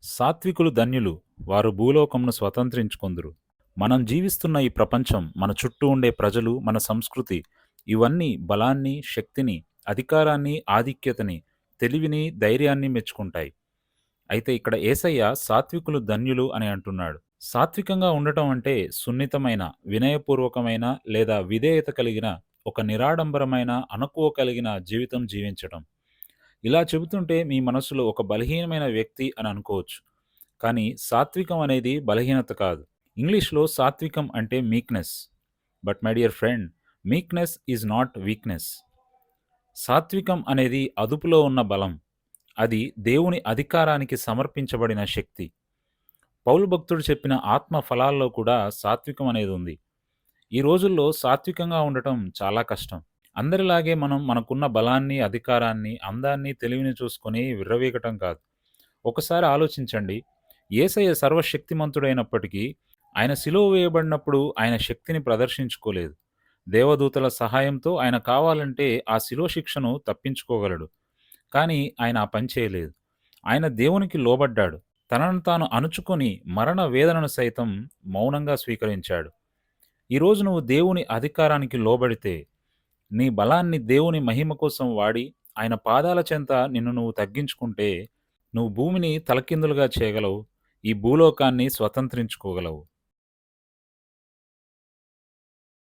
సాత్వికులు ధన్యులు, వారు భూలోకమును స్వతంత్రించుకొందురు. మనం జీవిస్తున్న ఈ ప్రపంచం, మన చుట్టూ ఉండే ప్రజలు, మన సంస్కృతి ఇవన్నీ బలాన్ని, శక్తిని, అధికారాన్ని, ఆధిక్యతని, తెలివిని, ధైర్యాన్ని మెచ్చుకుంటాయి. అయితే ఇక్కడ యేసయ్య సాత్వికులు ధన్యులు అని అంటున్నాడు. సాత్వికంగా ఉండటం అంటే సున్నితమైన, వినయపూర్వకమైన లేదా విధేయత కలిగిన ఒక నిరాడంబరమైన, అణకువ కలిగిన జీవితం జీవించటం. ఇలా చెబుతుంటే మీ మనసులో ఒక బలహీనమైన వ్యక్తి అని అనుకోవచ్చు. కానీ సాత్వికం అనేది బలహీనత కాదు. ఇంగ్లీష్‌లో సాత్వికం అంటే meekness. But my dear friend, meekness is not weakness. సాత్వికం అనేది అదుపులో ఉన్న బలం. అది దేవుని అధికారానికి సమర్పించబడిన శక్తి. పౌలు భక్తుడు చెప్పిన ఆత్మ ఫలాల్లో కూడా సాత్వికం అనేది ఉంది. ఈ రోజుల్లో సాత్వికంగా ఉండటం చాలా కష్టం. అందరిలాగే మనం మనకున్న బలాన్ని, అధికారాన్ని, అందాన్ని, తెలివిని చూసుకొని విర్రవీగటం కాదు. ఒకసారి ఆలోచించండి. యేసయ్య సర్వశక్తిమంతుడైనప్పటికీ ఆయన సిలువ వేయబడినప్పుడు ఆయన శక్తిని ప్రదర్శించుకోలేదు. దేవదూతల సహాయంతో ఆయన కావాలంటే ఆ శిలువ శిక్షను తప్పించుకోగలడు. కానీ ఆయన ఆ పని చేయలేదు. ఆయన దేవునికి లోబడ్డాడు. తనను తాను అణుచుకొని మరణ వేదనను సైతం మౌనంగా స్వీకరించాడు. ఈరోజు నువ్వు దేవుని అధికారానికి లోబడితే, నీ బలాన్ని దేవుని మహిమ కోసం వాడి, ఆయన పాదాల చెంత నిన్ను నువ్వు తగ్గించుకుంటే, నువ్వు భూమిని తలకిందులుగా చేయగలవు. ఈ భూలోకాన్ని స్వతంత్రించుకోగలవు.